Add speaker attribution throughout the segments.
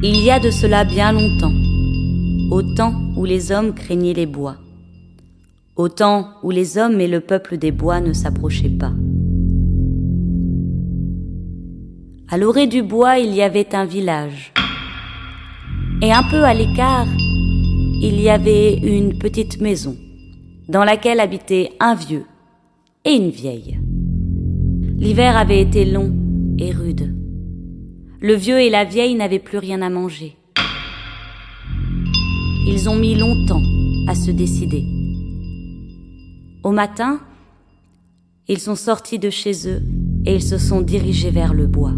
Speaker 1: Il y a de cela bien longtemps, au temps où les hommes craignaient les bois, au temps où les hommes et le peuple des bois ne s'approchaient pas. À l'orée du bois, il y avait un village. Et un peu à l'écart, il y avait une petite maison, dans laquelle habitaient un vieux et une vieille. L'hiver avait été long et rude. Le vieux et la vieille n'avaient plus rien à manger. Ils ont mis longtemps à se décider. Au matin, ils sont sortis de chez eux et ils se sont dirigés vers le bois.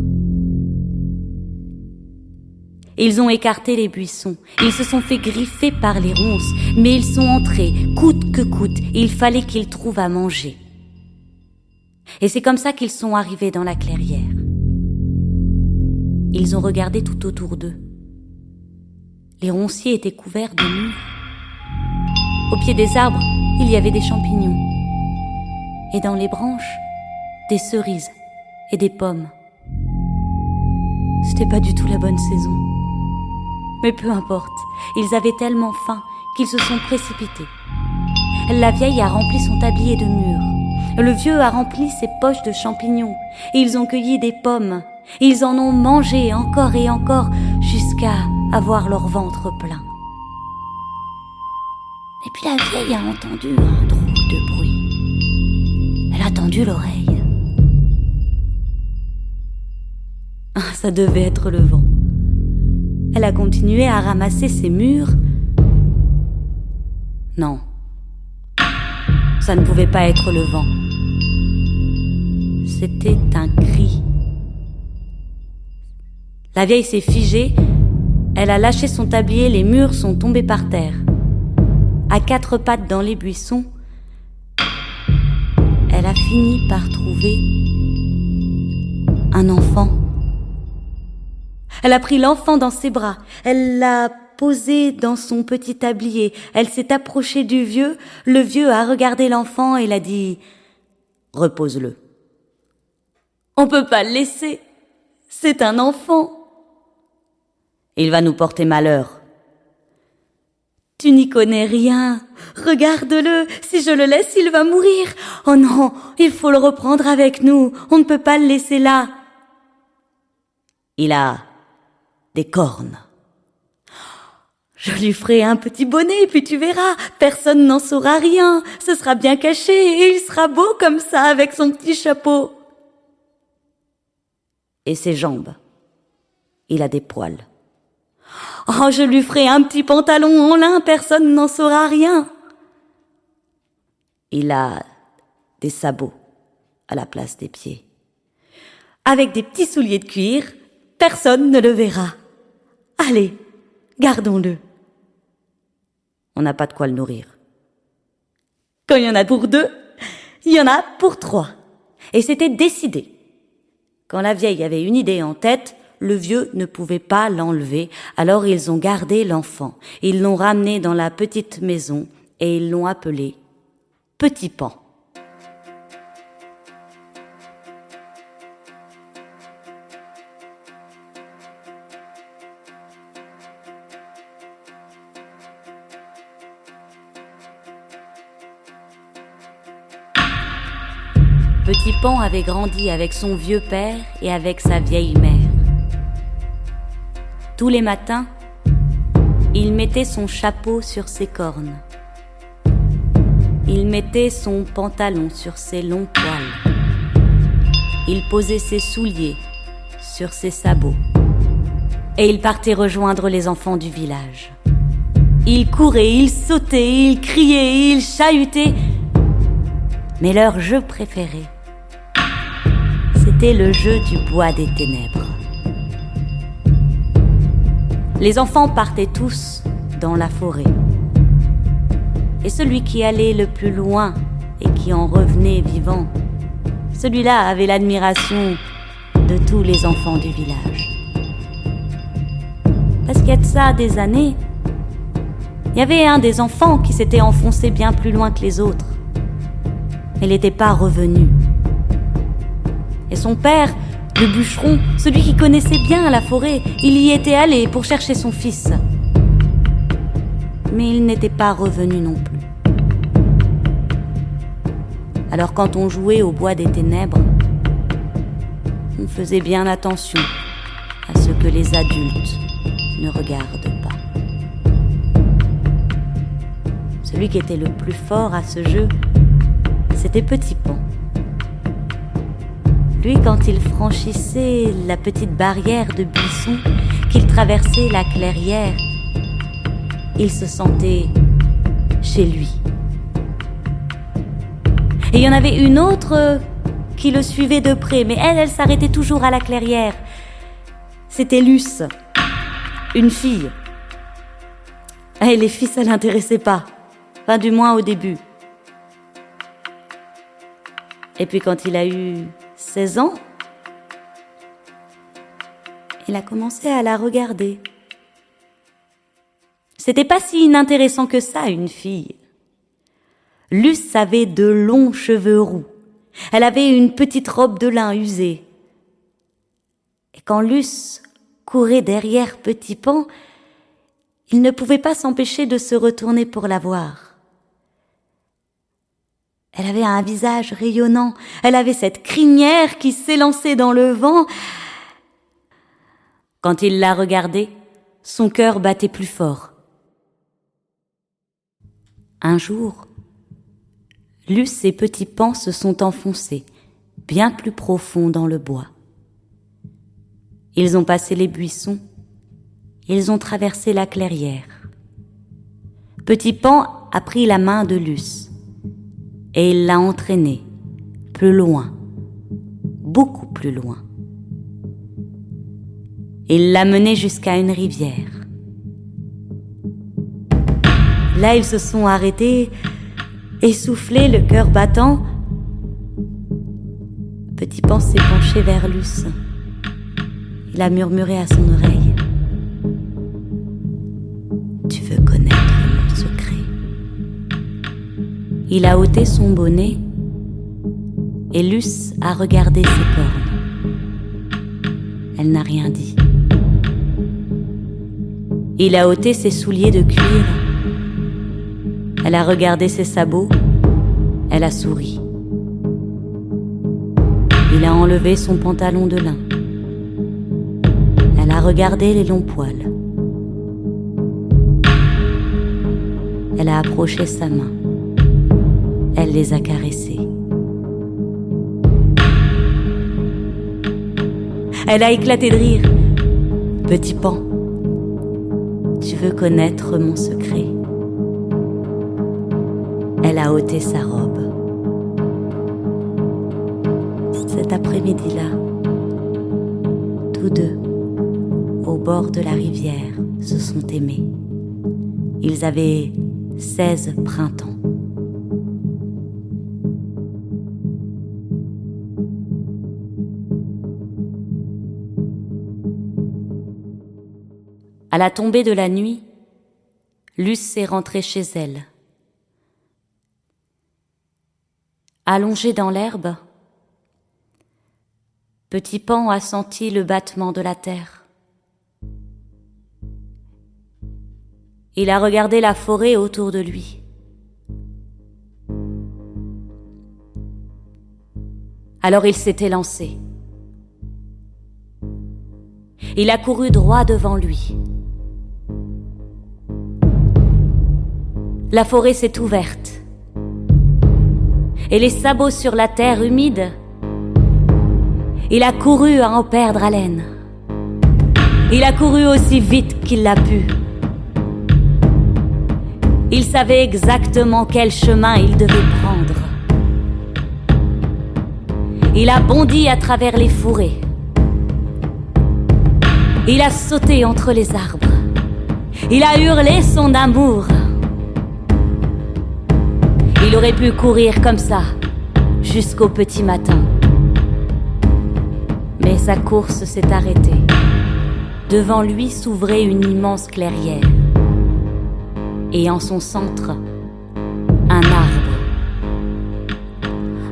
Speaker 1: Ils ont écarté les buissons, ils se sont fait griffer par les ronces, mais ils sont entrés, coûte que coûte, il fallait qu'ils trouvent à manger. Et c'est comme ça qu'ils sont arrivés dans la clairière. Ils ont regardé tout autour d'eux. Les ronciers étaient couverts de mûres. Au pied des arbres, il y avait des champignons. Et dans les branches, des cerises et des pommes. C'était pas du tout la bonne saison. Mais peu importe, ils avaient tellement faim qu'ils se sont précipités. La vieille a rempli son tablier de mûres. Le vieux a rempli ses poches de champignons. Ils ont cueilli des pommes. Ils en ont mangé encore et encore jusqu'à avoir leur ventre plein. Et puis la vieille a entendu un drôle de bruit. Elle a tendu l'oreille. Ah, ça devait être le vent. Elle a continué à ramasser ses mûres. Non, ça ne pouvait pas être le vent. C'était un cri. La vieille s'est figée, elle a lâché son tablier, les mûres sont tombées par terre. À quatre pattes dans les buissons, elle a fini par trouver un enfant. Elle a pris l'enfant dans ses bras, elle l'a posé dans son petit tablier, elle s'est approchée du vieux, le vieux a regardé l'enfant et l'a dit « Repose-le. On peut pas le laisser, c'est un enfant. Il va nous porter malheur. Tu n'y connais rien, regarde-le, si je le laisse, il va mourir. Oh non, il faut le reprendre avec nous, on ne peut pas le laisser là. Il a des cornes. Je lui ferai un petit bonnet, puis tu verras, personne n'en saura rien, ce sera bien caché et il sera beau comme ça avec son petit chapeau. Et ses jambes, il a des poils. Oh, je lui ferai un petit pantalon en lin, personne n'en saura rien. Il a des sabots à la place des pieds. Avec des petits souliers de cuir, personne ne le verra. Allez, gardons-le. On n'a pas de quoi le nourrir. Quand il y en a pour 2, il y en a pour 3. Et c'était décidé. Quand la vieille avait une idée en tête, le vieux ne pouvait pas l'enlever, alors ils ont gardé l'enfant. Ils l'ont ramené dans la petite maison et ils l'ont appelé Petit Pan. Petit Pan avait grandi avec son vieux père et avec sa vieille mère. Tous les matins, il mettait son chapeau sur ses cornes. Il mettait son pantalon sur ses longs poils. Il posait ses souliers sur ses sabots. Et il partait rejoindre les enfants du village. Il courait, il sautait, il criait, il chahutait. Mais leur jeu préféré, c'était le jeu du bois des ténèbres. Les enfants partaient tous dans la forêt. Et celui qui allait le plus loin et qui en revenait vivant, celui-là avait l'admiration de tous les enfants du village. Parce qu'il y a de ça des années, il y avait un des enfants qui s'était enfoncé bien plus loin que les autres. Il n'était pas revenu. Et son père Le bûcheron, celui qui connaissait bien la forêt, il y était allé pour chercher son fils. Mais il n'était pas revenu non plus. Alors quand on jouait au bois des ténèbres, on faisait bien attention à ce que les adultes ne regardent pas. Celui qui était le plus fort à ce jeu, c'était Petit Pan. Lui, quand il franchissait la petite barrière de buissons, qu'il traversait la clairière, il se sentait chez lui. Et il y en avait une autre qui le suivait de près, mais elle s'arrêtait toujours à la clairière. C'était Luce, une fille. Et les filles, ça l'intéressait pas, enfin du moins au début. Et puis quand il a eu 16 ans, il a commencé à la regarder. C'était pas si inintéressant que ça, une fille. Luce avait de longs cheveux roux. Elle avait une petite robe de lin usée. Et quand Luce courait derrière Petit Pan, il ne pouvait pas s'empêcher de se retourner pour la voir. Elle avait un visage rayonnant, elle avait cette crinière qui s'élançait dans le vent. Quand il la regardait, son cœur battait plus fort. Un jour, Luce et Petit Pan se sont enfoncés, bien plus profond dans le bois. Ils ont passé les buissons, ils ont traversé la clairière. Petit Pan a pris la main de Luce et il l'a entraînée plus loin, beaucoup plus loin. Il l'a menée jusqu'à une rivière. Là, ils se sont arrêtés, essoufflés, le cœur battant. Petit Pan s'est penché vers Luce. Il a murmuré à son oreille. Tu veux connaître mon secret? Il a ôté son bonnet et Luce a regardé ses cornes. Elle n'a rien dit. Il a ôté ses souliers de cuir. Elle a regardé ses sabots. Elle a souri. Il a enlevé son pantalon de lin. Elle a regardé les longs poils. Elle a approché sa main. Elle les a caressés. Elle a éclaté de rire. Petit Pan, tu veux connaître mon secret? Elle a ôté sa robe. Cet après-midi-là, tous deux, au bord de la rivière, se sont aimés. Ils avaient 16 printemps. À la tombée de la nuit, Luce est rentrée chez elle. Allongé dans l'herbe, Petit Pan a senti le battement de la terre. Il a regardé la forêt autour de lui. Alors il s'est élancé. Il a couru droit devant lui. La forêt s'est ouverte. Et les sabots sur la terre humide, il a couru à en perdre haleine. Il a couru aussi vite qu'il l'a pu. Il savait exactement quel chemin il devait prendre. Il a bondi à travers les fourrés. Il a sauté entre les arbres. Il a hurlé son amour. Il aurait pu courir comme ça, jusqu'au petit matin. Mais sa course s'est arrêtée. Devant lui s'ouvrait une immense clairière. Et en son centre, un arbre.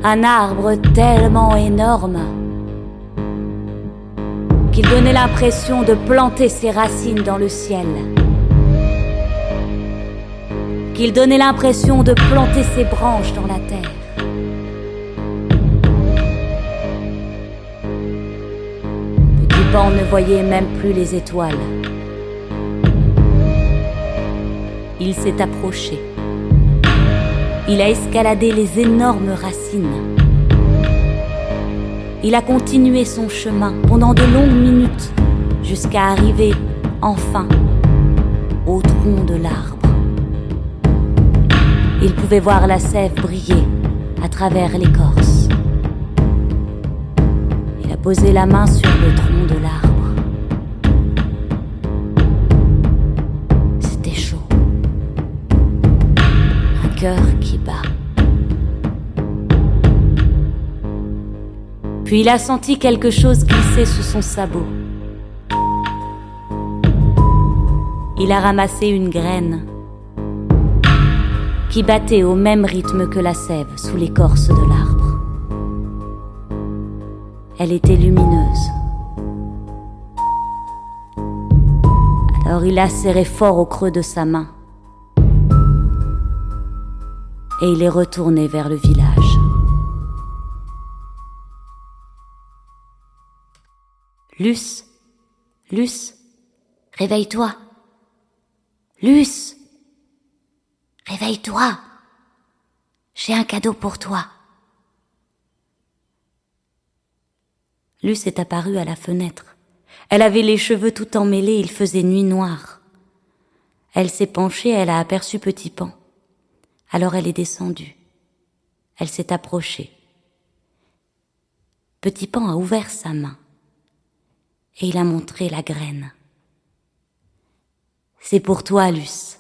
Speaker 1: Un arbre tellement énorme qu'il donnait l'impression de planter ses racines dans le ciel, qu'il donnait l'impression de planter ses branches dans la terre. Petit Pan ne voyait même plus les étoiles. Il s'est approché. Il a escaladé les énormes racines. Il a continué son chemin pendant de longues minutes jusqu'à arriver, enfin, au tronc de l'arbre. Il pouvait voir la sève briller à travers l'écorce. Il a posé la main sur le tronc de l'arbre. C'était chaud. Un cœur qui bat. Puis il a senti quelque chose glisser sous son sabot. Il a ramassé une graine qui battait au même rythme que la sève sous l'écorce de l'arbre. Elle était lumineuse. Alors il l'a serrée fort au creux de sa main et il est retourné vers le village. Luce, Luce, réveille-toi. Luce, réveille-toi. J'ai un cadeau pour toi. Luce est apparue à la fenêtre. Elle avait les cheveux tout emmêlés, il faisait nuit noire. Elle s'est penchée, elle a aperçu Petit Pan. Alors elle est descendue. Elle s'est approchée. Petit Pan a ouvert sa main. Et il a montré la graine. C'est pour toi, Luce.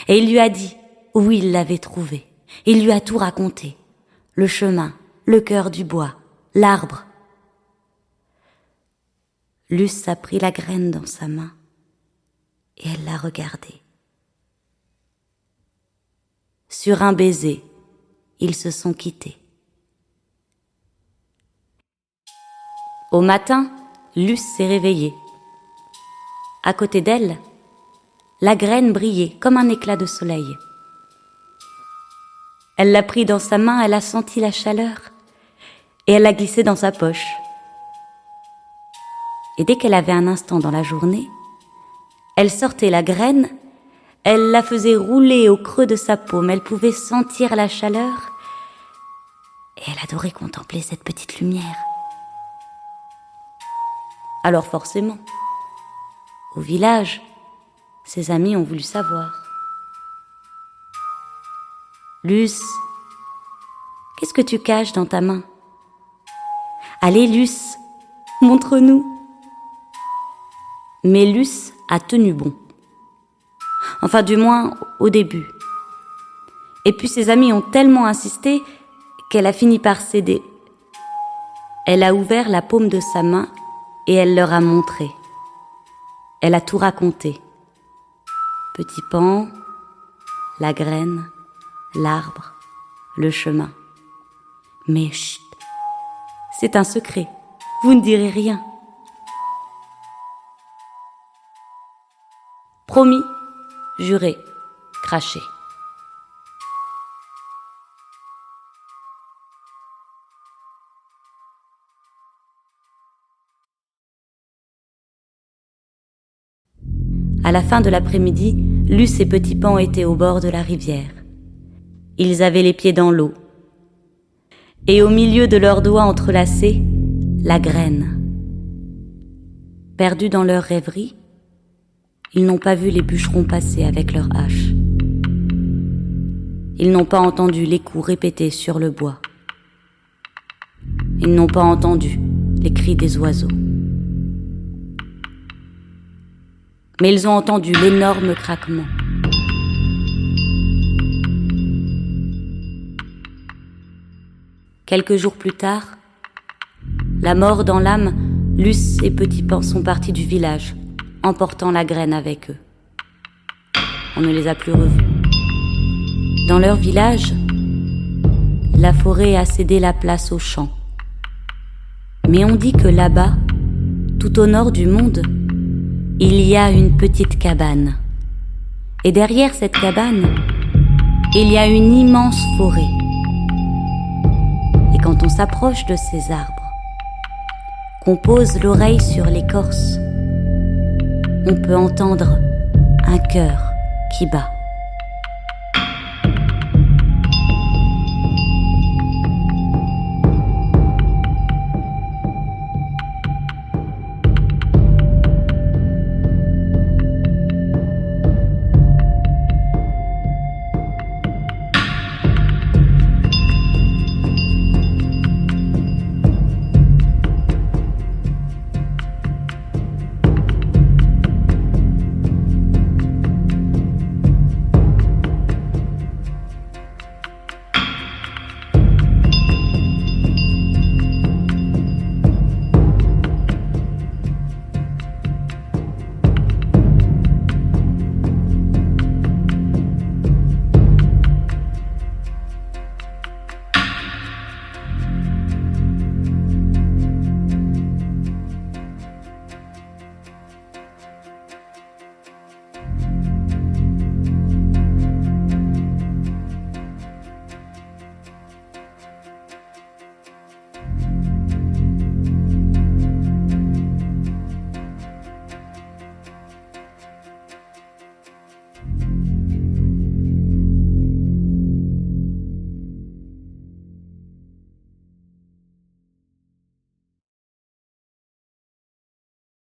Speaker 1: Et il lui a dit où il l'avait trouvée. Il lui a tout raconté. Le chemin, le cœur du bois, l'arbre. Luce a pris la graine dans sa main et elle l'a regardée. Sur un baiser, ils se sont quittés. Au matin, Luce s'est réveillée. À côté d'elle, la graine brillait comme un éclat de soleil. Elle l'a pris dans sa main, elle a senti la chaleur et elle l'a glissé dans sa poche. Et dès qu'elle avait un instant dans la journée, elle sortait la graine, elle la faisait rouler au creux de sa paume, elle pouvait sentir la chaleur et elle adorait contempler cette petite lumière. Alors forcément, au village, ses amis ont voulu savoir. Luce, qu'est-ce que tu caches dans ta main? Allez, Luce, montre-nous. Mais Luce a tenu bon. Enfin, du moins, au début. Et puis ses amis ont tellement insisté qu'elle a fini par céder. Elle a ouvert la paume de sa main et elle leur a montré. Elle a tout raconté. Petit Pan, la graine, l'arbre, le chemin. Mais chut, c'est un secret, vous ne direz rien. Promis, juré, craché. À la fin de l'après-midi, Luce et Petit Pan étaient au bord de la rivière. Ils avaient les pieds dans l'eau. Et au milieu de leurs doigts entrelacés, la graine. Perdus dans leur rêverie, ils n'ont pas vu les bûcherons passer avec leurs haches. Ils n'ont pas entendu les coups répétés sur le bois. Ils n'ont pas entendu les cris des oiseaux. Mais ils ont entendu l'énorme craquement. Quelques jours plus tard, la mort dans l'âme, Luce et Petit Pan sont partis du village, emportant la graine avec eux. On ne les a plus revus. Dans leur village, la forêt a cédé la place aux champs. Mais on dit que là-bas, tout au nord du monde, il y a une petite cabane. Et derrière cette cabane, il y a une immense forêt. Et quand on s'approche de ces arbres, qu'on pose l'oreille sur l'écorce, on peut entendre un cœur qui bat.